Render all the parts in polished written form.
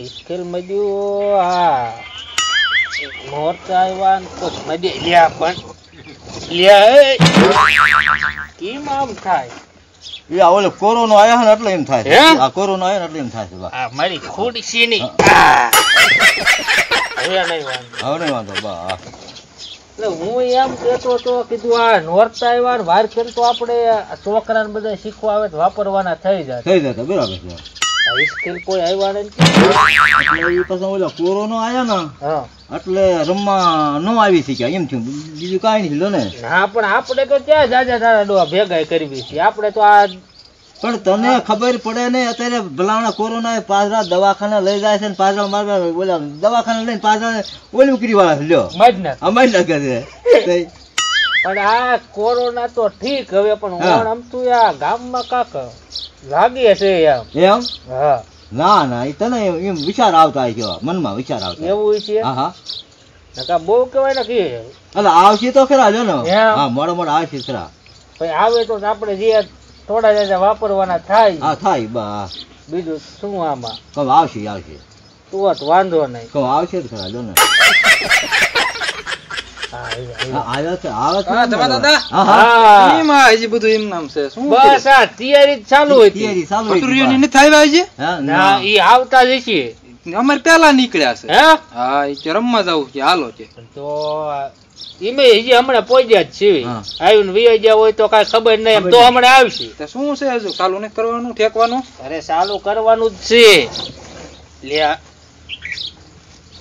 Scale મડ્યું આ મોરચા આવ્યા તો મડે લ્યા પણ લ્યા કેમ આમ થાય એ આ ઓલો કોરોનો આયા ને એટલે એમ થાય આ કોરોનો આયા ને એટલે એમ થાય આ મારી ખુરશી ની હવે નહીં વાંધો બા એટલે હું એમ કહેતો તો કીધું આ નોરતા આવ્યા વાર કરી તો આપણે છોકરાને બધા શીખવા આવે તો વાપરવાના થઈ જાય બરાબર છે સ્કિલ કોઈ આવ્યા નથી પછી ઓલો કોરોનો આયા ને એટલે રમવા ન આવી શક્યા એમ થયું બીજું કાંઈ નહીં ને હા પણ આપણે તો ક્યાં જાજા તારા ડોહા ભેગા કરવી છે આપણે તો આ પણ તને ખબર પડે ને અત્યારે ભલાણા કોરોના પાછળ દવાખાને લઈ જાય છે ને પાછળ મારવા બોલા દવાખાને લઈને પાછળ ઓલી ઉકરી વાળા લ્યો અમારી ના કરે પણ આ કોરોના તો ઠીક હવે પણ આમ તું આ ગામમાં કાક લાગે છે એમ હા ના ના એ તને એમ વિચાર આવતા હોય મનમાં વિચાર આવતા એવું છે હા નકા બહુ કહેવાય ને કે એટલે આવશે તો ખરા જો ને હા મોડો મોડો આવશે ખરા પછી આવે તો આપણે જે થોડા જાજા વાપરવાના થાય હા થાય બા બીજું શું આમાં કહું આવશે આવશે તું તો વાંધો નહીં કહું આવશે ખરા જો ને અમારે પેલા નીકળ્યા છે રમવા જવું છે હાલો છે તો હમણાં પહોંચ્યા જ છે આવીને વી ગયા હોય તો કઈ ખબર નહીં એમ તો હમણાં આવશે શું છે હજુ ચાલુ ને કરવાનું ઠેકવાનું અરે ચાલુ કરવાનું જ છે લ્યા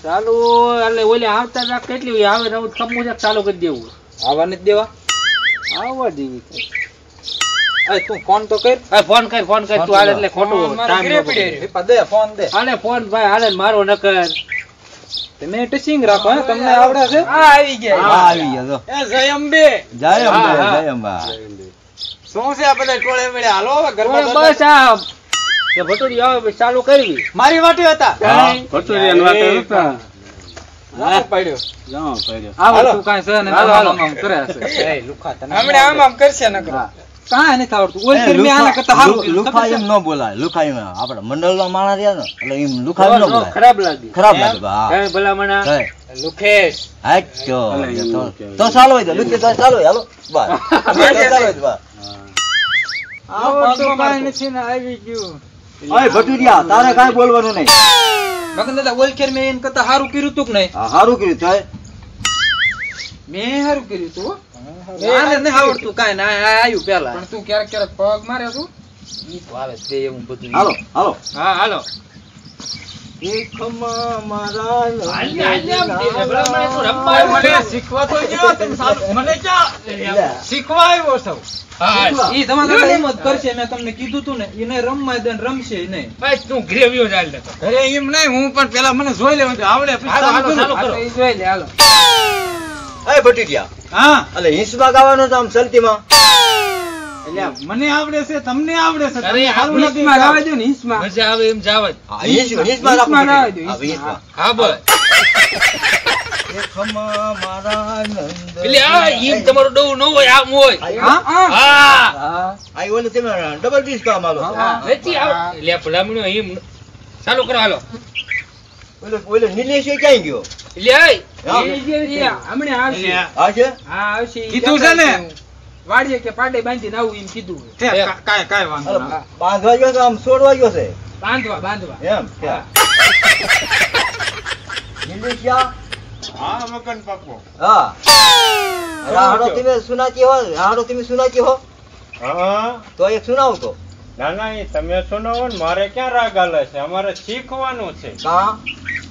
ચાલુ એટલે ઓલે આવતા રાખ કેટલી આવે નવું ખમું છે ચાલુ કરી દેવું આવવા નથી દેવા આવવા દેવી તું ફોન તો કર ફોન કર તું હાલ એટલે ખોટું ફોન દે હાલે ફોન ભાઈ હાલે મારો ન કર તમે ટીચિંગ રાખો તમને આવડે છે આવી ગયા જય અંબે જય અંબા શું છે આ બધા ટોળે મળે હાલો ગરબા બસ આ કે ભટુરી આવે ચાલુ કરવી મારી વાટે હતા ભટુરી વાટે હતા હાલો તું કાઈ છે ને આમ કરે છે એ લુખા તને હમણે આમ કરશે ન કરો કાઈ નથી આવડતું ઓલ ફિર મે આના કરતા હારું લુખા એમ ન બોલાય લુખા એમ આપડા મંડળના માણા રહ્યા ને એટલે એમ લુખા ન બોલાય ખરાબ લાગે બા હે ભલા મણા લુખેશ હાચો તો ચાલો હોય તો લુખે તો ચાલો હાલો બસ ચાલો બસ આ તો કાઈ નથી ને આવી ગયું ઓય ભટુરિયા તારે કાઈ બોલવાનું નહીં મગન દાદા ઓલ ફિર મે એન કરતા હારું કર્યું તું કે નહીં હારું કર્યું થાય મે હારું કર્યું તું આને ન આવડતું કાઈ ના આયું પેલા પણ તું ક્યારેક ક્યારેક પગ મારે તું ઈ તો આવે છે એવું બધું હાલો હા હાલો એકમાં મારા મને શીખવા તો ગયો મને ક્યાં શીખવા આવ્યો છો ઈ તમારે એમ જ કરશે મેં તમને કીધું તું ને એને રમવા દે રમશે નહીં બસ તું ગ્રેવ્યો ચાલ દે અરે એમ નહીં હું પણ પેલા મને જોઈ લેવું આવડે ચાલુ કરો જોઈ લે હાલો એ ભટુરિયા હા એટલે હિંસમાં ગાવાનું તો આમ સલતીમાં એટલે મને આવડે છે તમને આવડે છે અરે હારું હિંસમાં ગાવા દો ને હિંસમાં મજા આવે એમ જાવ હિંસમાં ગાવા દો હા બસ એકમાં મારા નંદ એટલે આ ઈ તમારો ડો ન હોય આમ હોય હા હા આઈ ઓલે તમે ડબલ ડીશ કામ આલો નથી આવ એટલે ભલામણો એમ ચાલુ કરો હાલો ઓલે નિલેશ ક્યાં ગયો એટલે હમણે આવશે આવશે હા આવશે કીધું છે ને વાડીએ કે પાડે બાંધીને આવું એમ કીધું કાઈ વાંધો ના બાંધવા ગયો તો આમ છોડવા ગયો છે બાંધવા એમ નિલેશિયા હા મકન પાકો હા રાહડો તમે સુનાતી હો હા તો એક સુનાવ તો ના ના એ તમે સુનાવો ને મારે ક્યાં રાગ આલે છે અમારે શીખવાનું છે કા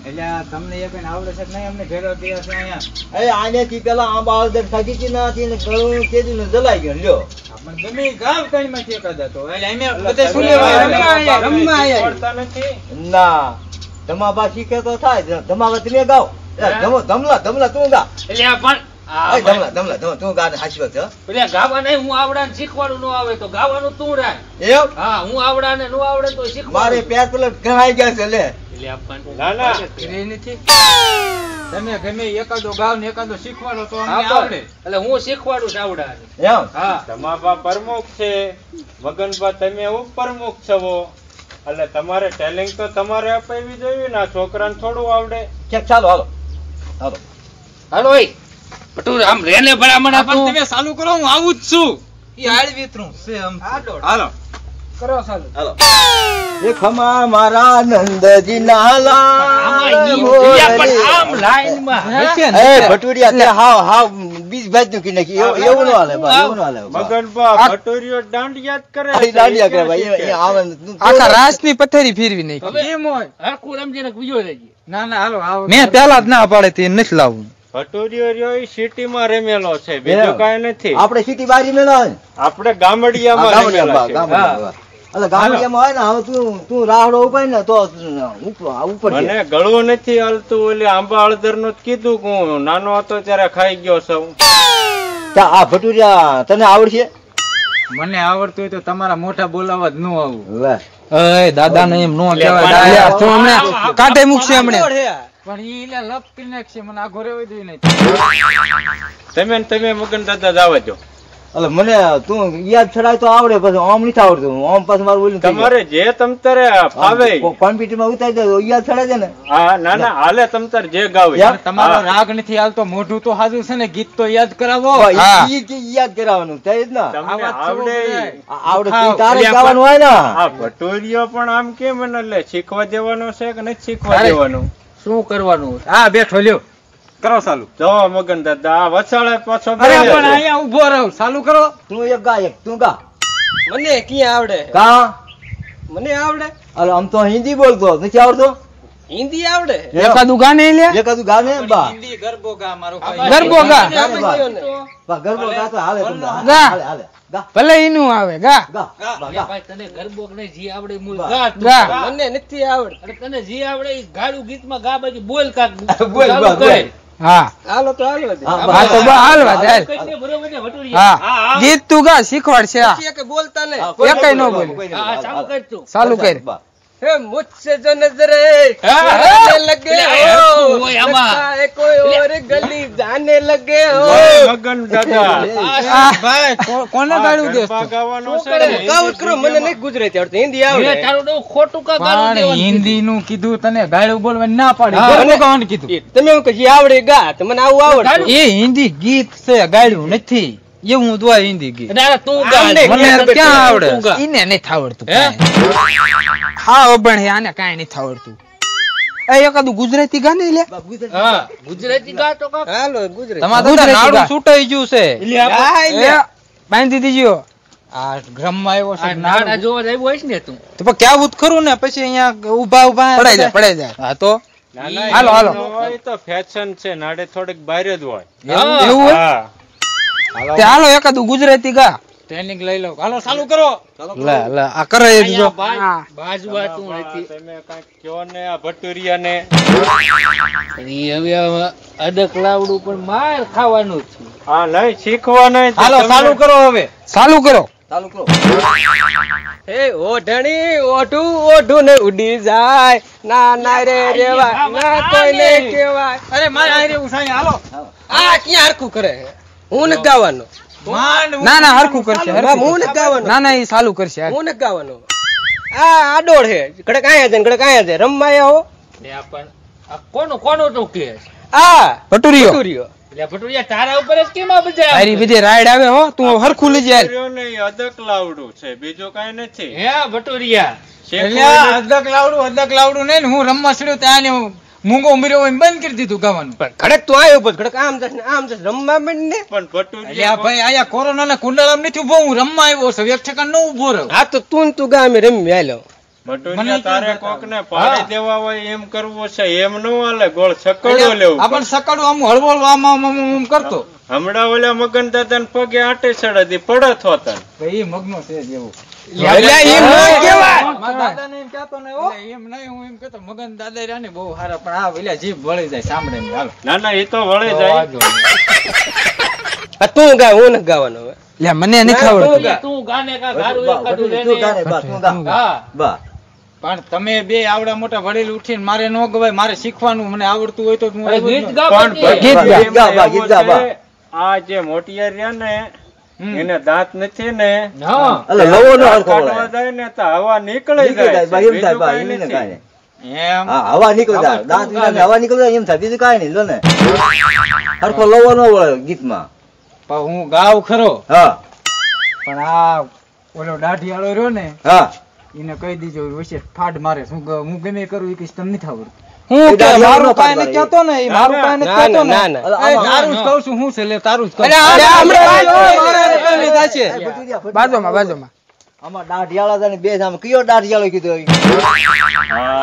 એટલે તમને એ કઈ આવડે છે નહીં અમને ભેગા ગયા છે અહીંયા એ આનેથી પેલા આંબા આવદર ખાધી નાથી ને ઘણું તેદી ને જલાઈ ગયો લ્યો આપણે ગમે ગાવ કઈ માં ઠેકા જતો એટલે અમે બધે શું લેવા રમવા આયા પડતા નથી ના ધમાબા શીખે તો થાય ધમાબા તમે ગાઓ ધમલા તું ગા એટલે પણ ધમલા તું ગા હાચી વાત છે એટલે ગાવા નહીં હું આવડાને શીખવાનું ન આવે તો ગાવાનું તું રાય એમ હા હું આવડાને ન આવડે તો શીખવાનું મારે પેર પેલા ઘણાઈ ગયા છે લે એટલે આપણ ના ના નથી તમે ગમે એકાદો ગાવ ને એકાદો શીખવાડો તો અમને હા, આવડે. એટલે હું શીખવાડું છું આવડાને. એમ હા તમારા પ્રમુખ છે, મગનભા તમે ઉપપ્રમુખ છો, એટલે તમારે ટેલેન્ટ તો તમારે અપાવી જોઈએ ને. આ છોકરાને થોડું આવડે. ક્યાંક ચાલો હાલો હાલો હાલો ઓય પટુ આમ રેને ભલામણ પણ આપો. તમે ચાલુ કરો, હું આવું જ છું. ઈ આળવીતરું છે આમ. હાલો કરો ચાલુ. હાલો એ ખમા મારા નંદજી ના આમાં લાલ ઈ મોરલી. પણ આમ લાઈનમાં એ ભટુરિયા તે હાવ બીજ ભાજ નું કી નાખી એવું ન હાલે ભાઈ, એવું ન હાલે મગનભા ભટુરીઓ દાંડિયા જ કરે છે. દાંડિયા કરે ભાઈ એ આવે આખા રાસની પથ્થરી ફેરવી નાખી. હવે એમ હોય. હરખું રમજીને બીજો રહેજે. ના ના હાલો આવો. મેં પેલા જ ના પાડે તે નથી લાવવું. ભટુરીઓ રહ્યો ઈ સિટીમાં રમેલો છે, બીજું કાંઈ નથી. આપણે સિટી બારી મેલા હોય ને આપણે ગામડિયામાં રમેલા છે. એટલે ગામડિયામાં હોય ને હવે તું રાહડો ઉપાય ને તો ઉપર છે. મને ગળવું નથી હાલતું. ઓલી આંબા હળદર નું કીધું કે હું નાનો હતો ત્યારે ખાઈ ગયો છું. આ ભટુરિયા તને આવડશે? મને આવડતું હોય તો તમારા મોઢા બોલાવા જ ન આવું. લે એ દાદા ને એમ નો કહેવાય. તું હમણાં કાઢે મૂકશે હમણે. પણ ઈ લે લપ કરી નાખશે, મને આ ઘરે હોય દઈ નહીં. તમે મગન દાદા જ આવજો. એટલે મને તું યાદ છડાય તો આવડે, પછી આમ નથી આવડતું. આમ પાછું મારું બોલ્યું તમારે જે તમતારે ફાવે. કોમ્પ્યુટર માં ઉતારી દે યાદ છડાય છે ને. હા ના ના હાલે તમતાર જે ગાવે. યાર, તમારો રાગ નથી આવતો, મોઢું તો હાજુ છે ને, ગીત તો યાદ કરાવો. હા. યાદ કરાવવાનું થાય જ ને. તમને આવડે ઈ. આવડે તું તારે જ ગાવાનું હોય ને. આ ભટુરીઓ પણ આમ કેમ એને એટલે શીખવા દેવાનો છે કે નથી શીખવા દેવાનું? શું કરવાનું? હા બેઠો લ્યો, કરો ચાલુ. જો મગન દાદા આ વસાળે પાછો અરે બેસે પણ છે. અહીંયા ઉભો રહો, ચાલુ કરો. તું એક ગા, એક તું ગા. મને ક્યાં આવડે? ગા મને આવડે, અરે આમ તો હિન્દી બોલતો નથી આવડતો. હિન્દી આવડે. એકાદું ગાને લે. એકાદું ગા ને બા. હિન્દી ગરબો ગા મારો ભાઈ. ગરબો ગા. બા ગરબો ગા તો હાલે તમને. ગા. હાલે હાલે ગા ભલે એનું આવે ગા. ગા બા ગા. ભાઈ તને ગરબો કે નહીં, જી આવડે મૂળ વાહ. ગા તું. ગા. મને નથી આવડે. અને તને જી આવડે ઈ ગાડું ગીતમાં ગા બાજુ બોલ કાક બોલ, ચાલુ બોલ, કરે. બોલ. હા હાલો તો હાલો દે. હા, હા તો બા હાલવા દે. કઈને બરોબર ને ભટુરિયા? હા ગીત તું ગા, શીખવાડ છે આ. પછી કે બોલતા નહીં. હા, કોઈ એકેય નહીં ન બોલે, બોલે. કોઈ નહીં હા બોલે. ચાલુ કર તું. ચાલુ કર. બા. હે મુझसे जो नजरे हाँ, जाने लगे એટલે हो, હરખું હોય આમાં. लगता है कोई और गली जाने लगे हो. ઓય મગન દાદા આ ભાઈ કોને ગાડું દેસ ગરબા તું? ગાવાનું શું છે કરે? ને? ગાવું જ કરો, મને નહીં ગુજરાતી આવડતું, હિન્દી મેં આવડે. તારું તો ખોટું કા ગાળું પણ દેવાનું હિન્દી નું કીધું, તને ગાળું બોલવાની ના પાડી, હા. ગરબો ગાવાનું કીધું. તમે એમ કહો જે આવડે ગા, તો મને આવું આવડે. એ હિન્દી ગીત છે, ગાડ્યું નથી. એવું દોય હિન્દી ગીત. ના, ના, તું ગા. આવડે. મને ક્યાં આવડે? તું ગા. ઈને નથી આવડતું. હે? હા અભણ હે, આને કાંઈ નથી આવડતું. એ એકાદું ગુજરાતી ગાને લે. બા, ગુજરાતી. હા ગુજરાતી ગા તો કાક. હાલો ગુજરાતી. તમારે દાદા નાડું છૂટાઈ ગયું છે. એટલે આપણે એ, બાંધી દીજો. આ ગ્રમમાં આવ્યો છે આ નાડા જોવા જ આવ્યો હોઈશ ને તું. તો પણ ક્યાં ખરું ને, પછી અહીંયા ઉભા પડાઈ જાય, પડાઈ જાય. હા તો ના, ના, હાલો, હાલો. એવું ન હોય તો ફેશન છે, નાડે થોડીક બહાર જ હોય. હા. એવું હોય હા તે હાલો એકાદું ગુજરાતી ગા. ટ્રેનિંગ લઈ લો. હાલો ચાલુ કરો. લે લે આ કરે જ જો. અહીંયા બાજુ નથી. તમે કાંઈક કયો ને આ ભટુરિયાને. ઈ હવે આમાં અડક લાવડું પણ માર ખાવાનું જ છે. હા નહીં શીખવા નહીં તો હાલો તમને- ચાલુ કરો હવે. ચાલુ કરો. ચાલુ કરો. હે ઓઢણી ઓઢું ઓઢું ને ઉડી જાય, ના ના રે રેવાય, ના કોઈને કહેવાય. અરે મારે આ રે ઉઠાઈ, હાલો. આ ક્યાં હરખું કરે? હું નથી ગાવાનો. માંડ ના ના હરખું કરશે, હરખું હું કરશે. નથી ગાવાનો. ના ના એ ચાલુ કરશે. હું નથી ગાવાનો. આ આડોળ હે, ઘડક આયા છે ને ઘડક આયા છે, રમવા આયા હો. લે આ પણ આ કોનું તું કે છે? આ ભટુરીઓ ભટુરીઓ. લે ભટુરિયા તારા ઉપર જ કેમ આ બધા તારી બધી રાઈડ આવે હો, તું હરખું લઈ જાય. ભટુરિયો નહીં, અદક લાવડું છે, બીજું કાંઈ નથી. હે ભટુરિયા એટલે આ અદક લાવડું નહીં ને, હું રમવા ચડ્યો ત્યાં ને હું મૂંગો ઉમર્યો હોય એમ બંધ કરી દીધું ગાવાનું. ઘડક તું આયો ઉપર, ઘડક આમ જશ ને આમ જશ, રમવા માંડ ને. પણ એટલે આ ભટુરિયા ભાઈ આયા કોરોના ના કુંડાળામાં નથી ઉભો, હું રમવા આવ્યો છું, એક ઠેકાણ ન ઉભો રહું. હા તો તું ને તું ગા, અમે રમી હાલો. ભટુરિયા તારે કોકને પાડી દેવા હોય એમ કરવું છે, એમ ન હાલે. ગોળ છકડો લેવું આપણ સકાળું આમ હળવળ આમ આમ આમ આમ કરતો. હમણાં ઓલા મગન દાદા ને પગે આટે ચડતી પડત હોતા. ભાઈ એ મગનો છે જ એવો. એટલે એમ ન કહેવાય. મારા દાદાને એમ કહેતો ને હો. એમ નહીં, હું એમ કહેતો મગન દાદા રહ્યા ને બહુ સારા, પણ આ ઓલા જીભ વળી જાય સાંભળે ને. હાલો. ના ના એ તો વળે જાય. આ તું ગા, હું નથી ગાવાનો હવે. લે મને નથી આવડતું. તું ગાને કા ગારું એકાદું લે તું ને. ગાને, બા, તું ગા. હા બા. પણ તમે બે આવડા મોટા વડીલ ઉઠીને મારે ન ગવાય, મારે શીખવાનું, મને આવડતું હોય તો હું ગીત ગા પણ પછી. ગીત ગા, ગીત ગા બા. આ જે મોટિયાર રહ્યા ને એને દાંત નથી ને હા અલે લવો નો હરખો કાઢવા બોલાય. જાય ને તો હવા નીકળી નીકળી જાય જાય બા, છે. એમ થાય બા, બીજું એમ ને કાંઈ કાંઈ નથી. નહીં. એમ હા, હવા નીકળી જાય, દાંત વિના હવા નીકળી જાય, એમ થાય, બીજું કાંઈ નહીં, લો ને. હરખો લવો નો બોલાય ગીતમાં. પણ હું ગાવ ખરો, હા પણ આ ઓલો દાઢિયાળો રહ્યો ને હા. એને કહી દીજો વચ્ચે ફાડ મારે, હું ગમે એ કરું એ કઈશ તમને નથી આવડતું. એ હું કે દાઢિયાળો મારું નો કાંઈ ફાડ નથી કહેતો ને, એ મારું કાંઈ નથી ના, કહેતો ને. ના, ના. અલે એ આમાં- તારું જ કહું છું, હું છે લે તારું જ કહું અરે, છું. આ હમણાં મારે કઈ લીધા છે. એ ભટુરિયા, ભટુરિયા. બાજુમાં બાજુમાં આમાં દાઢિયાળા હતા ને બે સામે કયો દાઢિયાળો કીધો?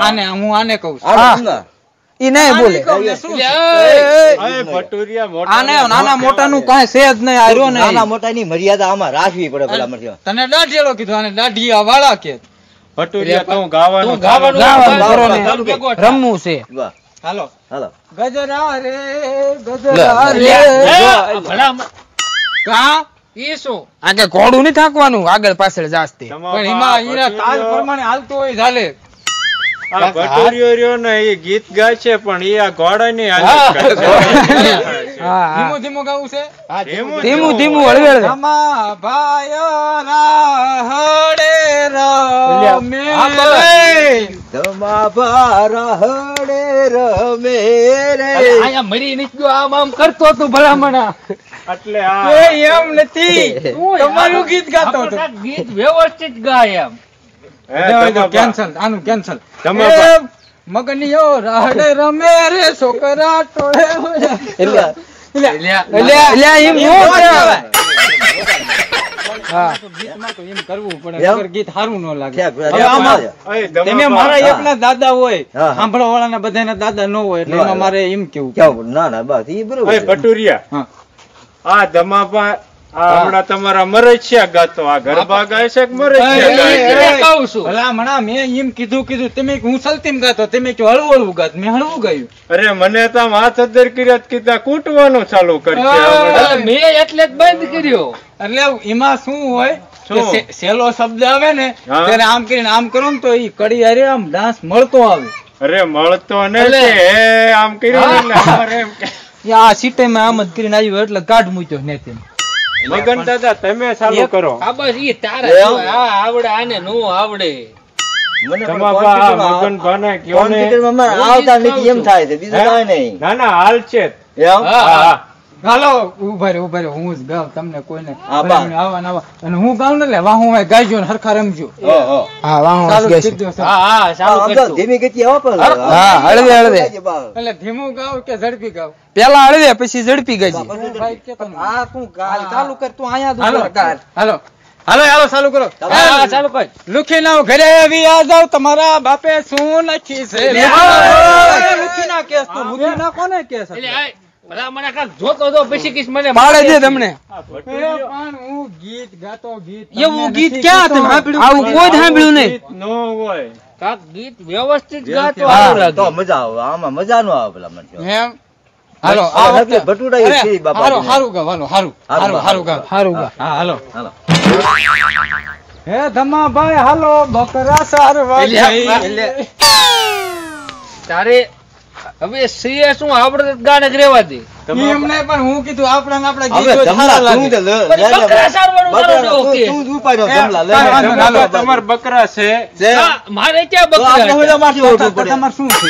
આને હું આને કહું છું. આને સમજા. ઈ નહીં બોલે. આને કહું ને શું છે? અય ભટુરિયા મોટા આને નાના મોટા નું કાંઈ છે જ નહીં, આ રહ્યો ને નાના મોટાની મર્યાદા આમાં રાખવી પડે પેલા મરજો. તને દાઢિયાળો કીધું, આને દાઢિયા વાળા કે. ભટુરિયા તો હું ગાવાનું ગાવાનું ગાવાનું કરો ને. ચાલુ કે ગોઠ. રમવું છે. વાહ, હાલો હાલો. ગજરા રે ગજરા રે એ, ભલા કા ઈ શું આ કે ઘોડું નહીં થાકવાનું, આગળ પાછળ જાસ્તી. પણ એમાં એના તાલ પ્રમાણે હાલતો હોય ચાલે. આ ભટુરિયો રહ્યો ને એ ગીત ગાય છે પણ એ આ ઘોડાની હાલત કરે છે. હા હા. ધીમું ધીમું ગાવું છે. ધીમું ધીમું હળવે હળવે. રમા ભાયો રાહડે રમે ધમા ભારા હળે રમે રે. અરે આયા મરી નથી ગયો, આમ આમ કરતો તું ભલામણા. એટલે એ આ એમ નથી, તમારું ગીત ગાતો હતો. આ ગીત વ્યવસ્થિત ગાય એમ. કેન્સલ, આનું કેન્સલ. તમે એ મગનિયો રાહડે રમે રે છોકરા ટોળે હોય. એટલે એમ નો કહેવાય. હા ગીતમાં તો એમ કરવું પડે, એમ? વગર ગીત સારું ન લાગે. ક્યાં હવે આમાં અય ધમા તમે મારા હા. એકના દાદા હોય, હા. સાંભળવા વાળાના બધાના દાદા ન હોય, એટલે ના, એમાં મારે એમ કેવું. ક્યાં? ના ના બસ ઈ બરોબર અય છે. ભટુરિયા હા. આ ધમાપા આ હમણાં તમારા મરછિયા ગાતો આ ગરબા ગાય છે કે મરછિયા એ, ગાય એ, છે? એટલે કહું છું ભલામણા મેં એમ કીધું તમે હું સલતીમ ગાતો, તમે કહો હળવું હળવું ગાત, મેં હળવું ગાયું. અરે મને તો આમ હાથ અદ્દર કર્યા જ કીધા કૂટવાનું ચાલુ કરશે હા. હમણાં. એટલે મેં એટલે જ બંધ કર્યો. એટલે એમાં શું હોય કે શું? સહેલો શબ્દ આવે ને હા. ત્યારે આમ કરીને આમ કરો ને તો ઈ કડી હારે આમ ડાન્સ મળતો આવે. અરે મળતો ને એટલે- છે હે આમ કર્યું એટલે અમારે એમ કે આ સીટેમાં આમ જ કરીને આવ્યો એટલે કાઢ મૂક્યો નેથી. મગન દાદા તમે ચાલુ કરો આ બસ ઈ તારા એમ? જેવા. આ આવડે આને નો આવડે. મને પણ ધમાપા આ કોમ્પ્યુટરમાં- મગન ભાને કયો ને કોમ્પ્યુટરમાં મારે આવતા નથી એમ થાય છે, બીજું હે? કાંઈ નહીં. ના ના હાલ છે એમ? હા, હા હાલો ઉભા રે હું જ ગાવ, તમને કોઈને હા, બા. આવા ને આવા. અને હું ગાવ ને એટલે વાહું વાય ગાઈજો ને હરખા રમજો. ઓહો. હા વાહ ચાલુ ગેસ. સીધો છે. હા હા આમ ચાલુ તો કરતું. ધીમી ગતિએ આવો પણ. હા, હળવે હળવે. એટલે ધીમું ગાવ કે ઝડપી ગાવ? પેલા હળવે પછી ઝડપી ગઈ. ભાઈ કેતો ને. આ તું હાલ, ચાલુ કર તું અહીંયા હાલો દુસરો ગાર. હાલો હાલો ચાલુ કરો. હા ચાલુ કર. લુખીના ઘરે આવી આ જાવ, તમારા બાપે શું નાખી છે? લુખીના કેસ તો લુખીના કોને કેસ હતો? એટલે આ ભલામણા કાંઈક જોતો તો પછી કીશ મને પાડે છે તમને. પણ હું ગીત ગાતો ગીત એવું તમને ગીત નથી ક્યાં કહેતો. તમે સાંભળ્યું? આવું કોઈ સાંભળ્યું નહીં. ગીત નો હોય કાંઈક ગીત વ્યવસ્થિત ગાતો હા, સારું તો લાગે. મજા આવે, આમાં મજા નો આવે પેલા મને. એમ? હાલો આ આ નકલી વખતે- ભટુડા એ અરે, છે બાપા હારું ને. હારું ગાવ, હાલો હારું હારું, હારું ગાવ. સારું ગા. હા હાલો હાલો. હે ધમાભાઈ હાલો બકરા સારવા એટલે તારે હવે સીએ શું આવડે તો ગાને જ રહેવા દે. એમને પણ હું કીધું આપણા હવે ગીતો જ જમલા સારા તું લાગે. જ લે, લે, લે. બકરા સારવાનું બકરા કરો છો, ઓકે. તું જ ઉપાડ્યો એ, જમલા, લે, કાંઈ લે. વાંધો ના, ધમાપા, તમારા બકરા છે છે? હા, મારે ક્યાં તો આપણે બકરા ઓલા હતા? માંથી ઓળખવું પડે. તમારે શું છે?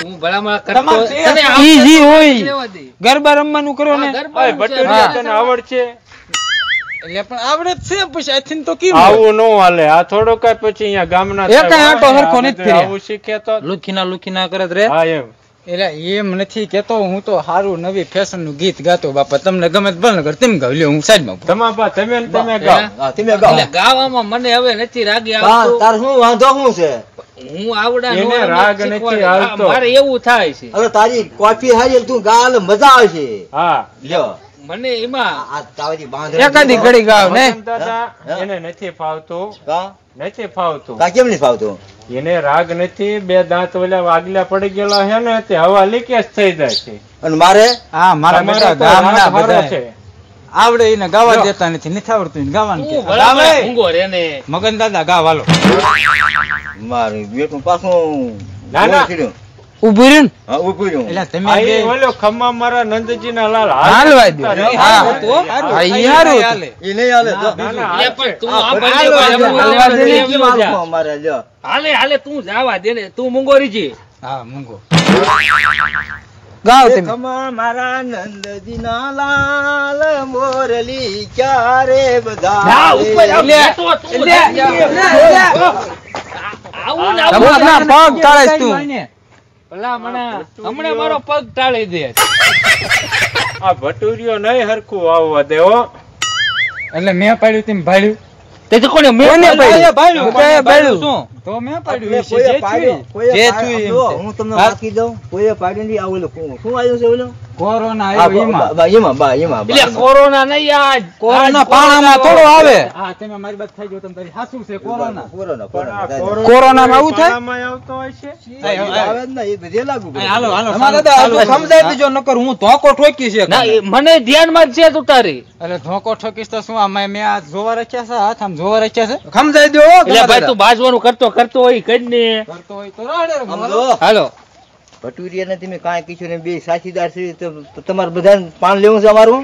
હું ભલામણા કરતો તમારે તે તને ઈ જી હોય. રહેવા દે. ગરબા રમવાનું કરો ને. હા, ગરબા અય છે. ભટુરિયા તને આવડશે એટલે પણ આવડે જ છે પછી આથી તો કેમ આવું નો હાલે આ થોડો કઈ પછી અહીંયા ગામના એ કાંઈ આંટો હરખો નથી ફર્યા. આવું શીખે તો લુખીના કરત રે. હા એમ એટલે એમ નથી કેતો, હું તો હારું નવી ફેશન નું ગીત ગાતો બાપા, તમને ગમે તો ભલે કર, તેમ ગાવ લ્યો હું સાઈડમાં ઉભો. ધમાપા તમે ને તમે ગાઓ હા, તમે ગાઓ. એટલે ગાવામાં મને હવે નથી રાગી હા, આવતું. તાર શું વાંધો શું છે? હું આવડા એને નો રાગ શીખવાડે. નથી હા, હાલતો. મારે એવું થાય છે. હવે તારી કોફી હારી તું ગાલ મજા આવશે. હા લ્યો મને એમાં આ તારી બાંધણી એકાદી ઘડી ગાવ ને. મગન દાદા હા? એને નથી ફાવતું કા? નથી ફાવતું કા કેમ નહીં ફાવતું? એને રાગ નથી, બે દાંત ઓલા વાગલા પડી ગયેલા છે ને તે હવા લીકેજ થઈ જાય છે અને મારે હા મારા તમારે બેટા તો ગામના રાગ હારો બધાય છે. આવડે એને ગાવા દેતા નથી આવડતું એને ગાવાનું હું કે ભલામણા ગાવે. ઊંઘો રે ને. મગન દાદા ગાવ હાલો. મારું બેટું પાછું ના, ના. ઉભી રહ્યું હા ઊભું રહ્યું. એટલે તમે આ બે ઈ ઓલો ખમ્મા મારા નંદજીના લાલ હાલવા દો. હા. તો હા, ઈ હારું હતું. ઈ નહીં હાલે જો. ના, ના, લે પણ તું આ આ ભટુરિયો બાજુ હાલે, હાલે, હાલે, હાલે, ઈ માલકો અમારે લ્યો. હાલે હાલે તું જાવા દે ને તું મુંગોરી જી હા મૂંગો ગાઓ તમે. ખમા મારા નંદજીના લાલ મોરલી ક્યારે બધા તમારા પગ તાળે તું. ભલા મને હમણાં મારો પગ ટાળી દે આ ભટુરિયો નહીં હરખું આવવા દેવો. એટલે મેં પાડ્યું તેમ ભાડ્યું તે તો કોને મેં કોને પાડ્યું? પાડ્યું? કોને પાડ્યું? શું તો મેં પાડ્યું એટલે ઈ કોઈએ જે પાડ્યો, થયું. કોઈએ જે પાડ્યો. થયું એમ જો, છે. હું તમને વાંચી દઉં કોઈએ પાડ્યું નહીં. આ ઓલું શું આવ્યું છે ઓલું? કોરોના આ આવ્યો એમાં બા, એમાં એટલે કોરોના નહીં આજ કોરોના પાણામાં થોડો આવે. હા તમે મારી વાત થઈ ગયો તમે તારી સાચું છે કોરોના કોરોના, પણ આ કોરોના. કોરોનામાં આવું થાય? પાણામાં આવતો હોય છે. આવે જ ને, એ બધે લાગુ પડે. હાલો હાલો તમારા દાદા આટલું સમજાવી દેજો, નકર હું ધોકો ઠોકી છે. ના એ મને ધ્યાનમાં જ છે તું તારી એટલે ધોકો ઠોકીશ તો શું આમાં મેં આ જોવા રાખ્યા છે હાથ આમ જોવા રાખ્યા છે સમજાવી દો એટલે ભાઈ તું બાજવાનું કરતો હોય કઈ ને કરતો હોય તો રાડે રે સમજો, હાલો ભટુરિયાને તમે કાંઈ કીધું ને બે સાચીદાર છે તો તમારે બધાને પાન લેવું છે અમારું.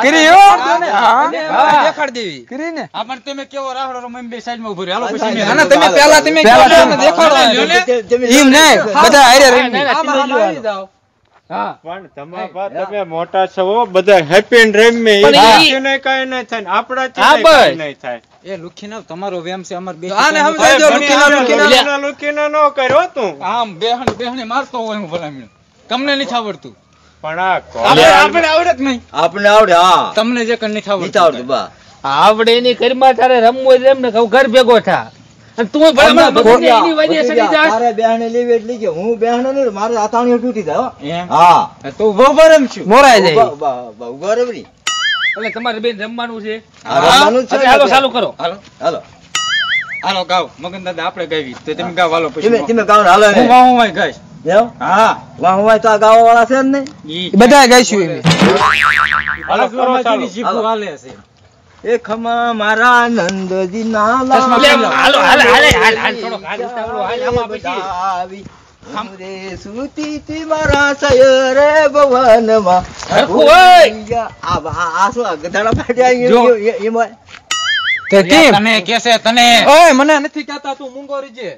કરી હો. હા. દેખાડ દેવી કરી ને. આ પણ તમે કેવો રાહડો રો મેં બે સાઈડ માં ઉભો રહ્યો હાલો પછી મેં- ના, ના, તમે પહેલા તમે દેખાડો. એમ નહીં, બધા હારે રહીને. આમાં આમાં આવી જાઓ. હા પણ તમારા તમે મોટા છો બધા હેપી એન્ડ રેમ મે પણ ઈ- કાઈ નહીં થાય ને આપણા હા, કાઈ બસ. નહીં થાય. એ લુખીના તમારો વેમ છે અમાર બે આને સમજાવી દો, લુકીના, લુકીના. લુકીના નો કર્યો તું આમ બેહણ બેહણે મારતો હોય હું ભલામણ તમને નથી આવડતું પણ આ આપણે આવડે જ નહીં આપણે આવડે. હા, તમને જે કઈ નથી નથી આવડતું આવડતું બા. આવડે ની ઘરમાં તારે રમવું હોય તો એમ ને કહું ઘર ભેગો થા અને તું ભલા મને બધાને એની વજે સડી જા તારે બેહણે લેવી એટલે કે હું બેહણે નહીં, મારે આતાણીઓ તૂટી જાય હો. એમ હા, તો ઉભો ઉભો રમશું મોરાઈ જાય. ઉભા રહો બધી. એટલે તમારે બેન રમવાનું છે આ રમવાનું જ છે એટલે ને. હાલો ચાલુ કરો હાલો હાલો. હાલો ગાવ મગન દાદા આપણે ગાવી તો તમે ગાવ હાલો પછી તમે ગાવ ને હાલો ને. હું વાહ વાહ ગાઈશ એમ? હા વાહ વાહ તો આ ગાવા વાળા છે જ નહીં. ઈ બધા ગાઈશું એમ. હાલો કરો ચાલુ. અમારી જીભું હાલે છે એ ખમા મારા નંદજીના ચશ્મા એટલે પહેરો. હાલો હાલે હાલે હાલ હાલ થોડો હાલ ઉતાવળો હાલ આમાં પછી આવી રે સુતી તી મારા સયરે ભવનમાં. હરખું હોય. આ શું આ ગધાડા ફાટ્યા જો. એમાં કે કેમ? તને કેસે તને ઓય, મને નથી કહેતા તું મૂંગો રીજે.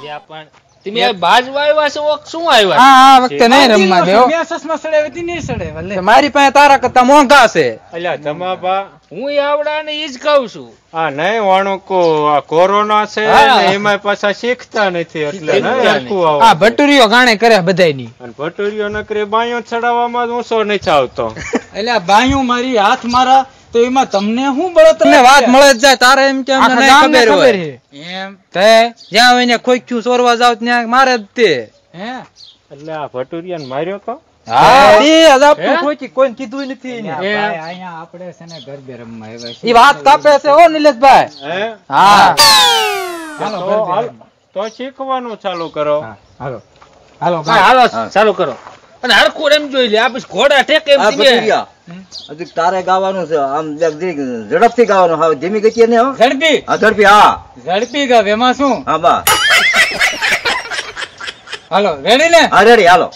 લ્યા પણ તમે આ બાજવા આવ્યા છો ઓક શું આવ્યા આ વખતે નહીં રમવા દેવો. મેં ચશ્મા સડાવી હતી નહીં સડાવ્યા લે. મારી પાસે તારા કરતા મોંઘા છે. અલ્યા જમાબા હું આવડા ને ઈ જ કહું છું આ નહીં વાણુકો આ કોરોના છે હા. ને એમાં પાછા શીખતા નથી એટલે નહીં શીખતા હરખું આ આવો. ભટુરીઓ ગાણે કરે બધાયની. અને ભટુરિયો નકરી બાયો ચડાવવામાં જ ઊંચો નથી આવતો. એટલે આ બાયું મારી હાથ મારા તો એમાં તમને શું બળતરા તમને વાત છે? મળે જ જાય, તારે એમ કે અમને આખા નહીં ગામને ખબર હોય. છે. એમ તે જ્યાં હોય ને ખોખ્યું સોરવા જાવ ત્યાં મારે જ તે. હે એટલે આ ભટુરિયાને માર્યો તો હા, તે અજાબ હે? તું ખોખી, કોઈને કીધું નથી એને. ભાઈ, અહીંયા આપણે છે ને ગરબે રમવા આવ્યા છીએ. ઈ વાત કાપે છે હો નિલેશભાઈ. હે હા, હાલો તો ગરબે હાલ- રમવા. તો શીખવાનું ચાલુ કરો. હા, હાલો હાલો હા, હાલો ચાલુ કરો અને હરખું રમ જોઈ લે આ પછી ઘોડા ટેકે એમ આ ધીમે. ભટુરિયા. હજુ તારે ગાવાનું છે આમ જરીક ઝડપથી ગાવાનું. હા, ધીમી ગતિએ નહીં હો. ઝડપી હા, ઝડપી. હા ઝડપી ગાવ એમાં શું હા બા. હાલો રેડી ને હા રેડી હાલો.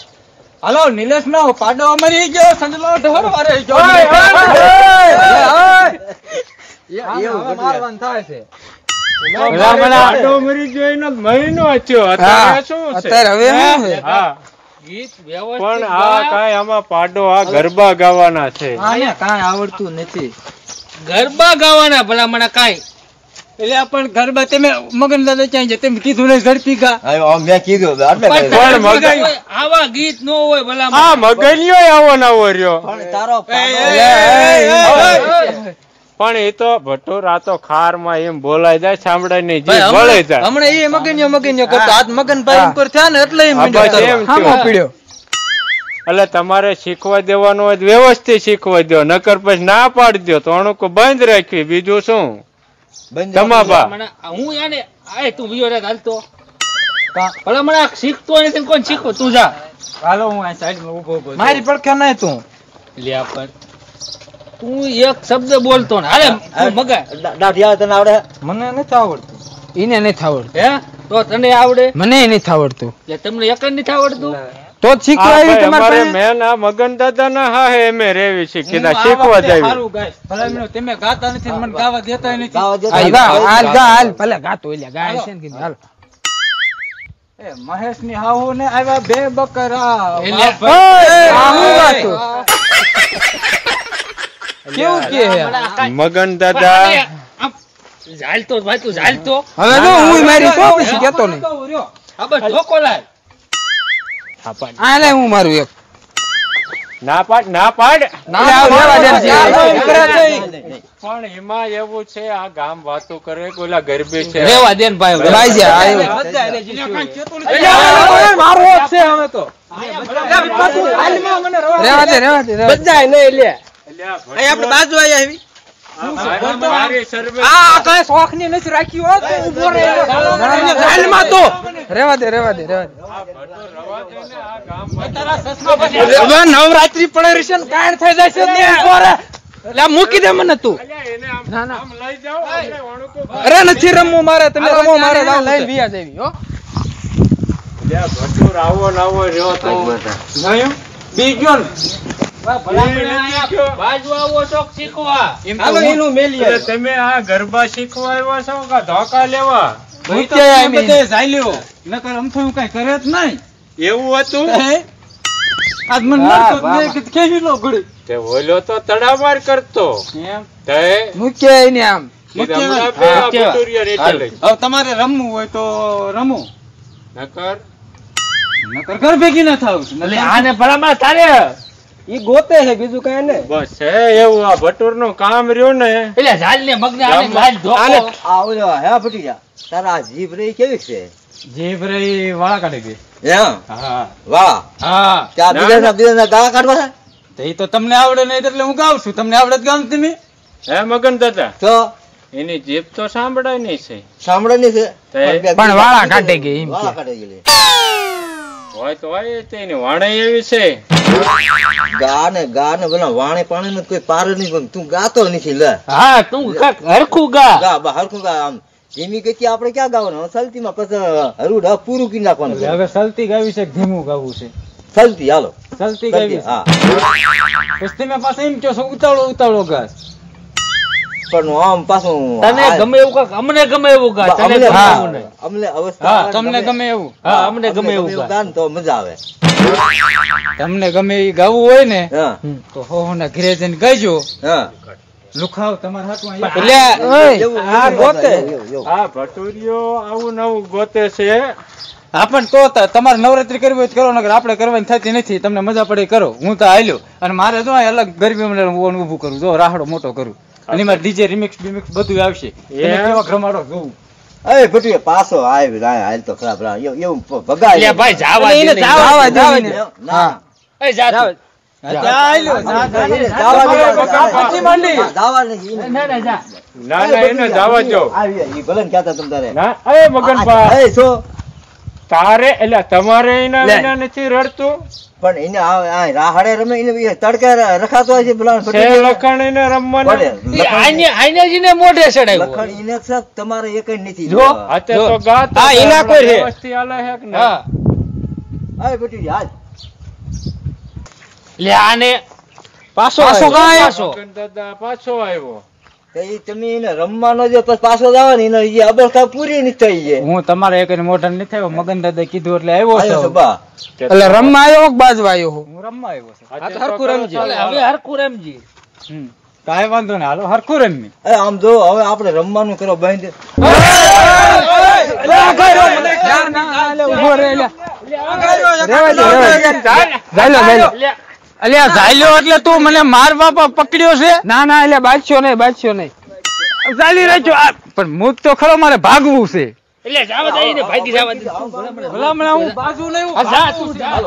હાલો નિલેશ નો પાડો મરી ગયો સંજલો ઢોર મારે ગયો એવું મારવાનું થાય છે. પેલા મને આડો મરી ગયો એનો મહિનો થયો અત્યારે શું છે અત્યારે હવે શું છે? હા ગીત વ્યવસ્થિત પણ આ ગા. કાંઈ આમાં પાડો આ ગરબા ગાવાના છે. આને કાંઈ આવડતું નથી. ગરબા ગાવાના ભલા મને કાંઈ એટલે પણ ગરબા તમે મગન દાદા ક્યાં છે તમે કીધું ને ઝડપી ગા હા, આમ મેં કીધું આટલે પણ ગાય. તારે મગન- ગીત હોય, આવા ગીત ન હોય ભલા મને. આ મગનિયો આવો નવો રહ્યો. પણ તારો પણ એ તો ભટુર આ તો ખાર માં એમ બોલાય જાય સાંભળાય નહીં ભાઈ, જીભ વળે જાય. હમણાં એ મગનિયો કરતો હાથ મગન ભાઈ ઉપર થયા ને એટલે હા, બસ એમ હામો થયું. પીડ્યો. એટલે તમારે શીખવા દેવાનું હોય તો વ્યવસ્થિત શીખવા દો નકર પછી ના પાડી દો તો અણુકો બંધ રાખવી બીજું શું તમાબા મને હું યાને આય તું વિયો રે હાલતો ભલા મને આ શીખતો નથી ને કોણ શીખો તું જા હાલો હું આ સાઈડ માં ઉભો ઉભો મારી પડખે નહીં તું. લ્યા પણ તું એક શબ્દ બોલતો ને હાલે તું મગાય દાઢિયા તને આવડે? મને નથી આવડતું. એને નથી આવડતું. હે તો તને આવડે? મને નથી આવડતું. એટલે તમને એક જ નથી આવડતું? તો જ શીખવા આવી તમારે મેન આ મગન દાદા ના હા હે એમે રેવી શીખીને શીખવા જાય. સારું ગાય ભલા મને તમે ગાતા નથી ને મને ગાવા દેતા નથી. હાલ ભલે ગાતો એટલે ગાય છે ને કીધું હાલ. એ મહેશ ની હાહુ ને આવ્યા 2 બકરા. કેવું કે મગન દાદા ઝાલ તો ભાઈ તું ઝાલ તો. હવે જો હું મારી તો પછી કેતો નહીં. હા બસ ધોકો લાય. આ લે હું મારું એક. ના પાડ પણ એમાં એવું છે આ ગામ વાતો કરે કે ઓલા ગરબે છે. રેવા દે ને ભાઈ. ભાઈ છે મારો છે હવે તો રેવા દે બધાય નહીં લે આપણે બાજુ આવી મારી સર્વે આ કઈ શોખ ની નથી રાખ્યું હોત તો ઉભો રહે હાલમાં તો રેવા દે આ ભટો રવા દે ને આ ગામ હવે નવરાત્રી પડે રહેશે ને કાણ થઈ જશે ને ઉભો રહે એટલે મૂકી દે મને તું એને આમ લઈ જાઓ એટલે વણુકો અરે નથી રમવું મારે તમે રમો મારે લઈને વિયા દેવી હો લ્યા ભટુર આવો નાવો રહ્યો તો નયો બીજો ને બાજુ આવો શોખ શીખવા. હાલો એનું મેલી એટલે તમે આ ગરબા શીખવા આવ્યા છો કે ધોકા લેવા? બધે ઝાલ્યો નકર અમથું કઈ કરે જ નહીં. એવું હતું આજ મને નડતો જ કેવી લો ઘડી તે ઓલો તો તડામાર કરતો એમ તે મૂકે એને આમ હમણાં બે આ ભટુરિયા રેતે લઈ હવે તમારે રમવું હોય તો રમો નકર નકર ઘર ભેગી ના થાવ એટલે આને ભલામાં તારે ઈ ગોતે છે બીજું કઈ ને બસ હે એવું આ ભટુર નું કામ રહ્યું ને એટલે ઝાલ ને મગને આને લાલ ધોકો. આ ઓલો હે ભટીજા તારા જીભ રહી કેવી છે? જીભ રહી વાળા કાઢી ગઈ. એમ હા વાહ હા ત્યાં બીજા ગાળા કાઢવા છે તો એ તો તમને આવડે નહીં એટલે હું ગાઉં છું. તમને આવડે ગામ તમે હે મગન દાદા તો એની જીભ તો સાંભળાય નહીં છે સાંભળે નહીં છે પણ વાળા કાઢે ગઈ એમ વાળા કે કાઢી ગયેલી હોય તો હોય તેની વાણે એવી છે ગા ને બોલા વાણે પાણી નો કોઈ પાર નહીં પણ તું ગાતો નથી લે હા તું કાક હરખું ગા. ગા બા હરખું ગા આમ ધીમી ગતિ આપણે ક્યાં ગાવાનું સલતી માં પછી હરું ઢ પૂરું કરી નાખવાનું છે હવે સલતી ગાવી છે કે ધીમું ગાવું છે? સલતી હાલો સલતી ગાવી છે. હા પછી તમે પાસે એમ કહો છો ઉતાવળો ઘાસ. પણ આમ પાછું તને ગમે એવું કાક અમને ગમે એવું ગા. તને અમને ગમે એવું નહીં. અમને હા અવસ્થા તમને ગમે એવું હા અમને ગમે એવું ગા. ગાન તો મજા આવે તમને ગમે એ ગાવું હોય ને હા તો હો ના ઘરે જઈને ગાજો. હા લુખાવ તમારા હાથમાં એટલે એવું, આ એવું, ગોતે એવું. આ ભટુરિયો આવું નવું ગોતે છે હા પણ તો તમારે નવરાત્રી કરવી હોય તો કરો નકર આપણે કરવાની થતી નથી. તમને મજા પડે એ કરો. હું તો હાલ્યો અને મારે જો અહીં અલગ ગરબી મને ઊભું કરું જો રાહડો મોટો કરું અને એમાં ડીજે રિમિક્સ બિમિક્સ બધું આવશે. તમે કેવા ઘમાડો જોવું એ ભટીએ પાછો હાલ તો ખરાબ રાહ એવું ભગાય એટલે ભાઈ જાવા દે એને ને. જાવા દે ને. ના એ જા તું. ના ના જા. ના ના એને જવા દો ના એ મગનભા તારે એટલે તમારે એના વિના નથી રડતું પણ એને રાહડે રમે એને તડકે રખાતો હોય છે પેલા છે લખણ એને રમવાનું ઈ આઈને જીને મોઢે ચડાવ્યો. લખણ એને શક તમારે એક જ નથી જો. અત્યારે તો ગાત હા, એના કોઈ છે. વસ્તી આલે છે કે હા હા બેટી હાલ લે આને પાછો પાછો કાંઈ મગન દાદા પાછો આવ્યો તો ઈ તમે એને રમવાનો જો પછી પાછો જાવ ને એને ઈ અવસ્થા પૂરી નથી થઈ છે હું તમારે એક મોઢા નથી થયો. મગન દાદા કીધું એટલે આવ્યો આયો છું. છે બા એટલે રમવા આવ્યો કે બાજવા આવ્યો હું રમવા આવ્યો છું. અત્યારે હરખું રમજે. એટલે હવે હરખું રમજી. કાંઈ વાંધો નહીં હાલો હરખું રમી. એ આમ જો હવે આપણે રમવાનું કરો બંધ ઉભો રહે અલ્યા ઝાલ્યો એટલે તું મને માર બાપા પકડ્યો છે? ના ના એટલે બાદશો નહીં ચાલી રહ્યો પણ મૂક તો ખરો મારે ભાગવું છે. એટલે જાવા દે ને ભાઈથી જાવા દે. ભલામણ હું બાજુ નહીં હા જા તું જા.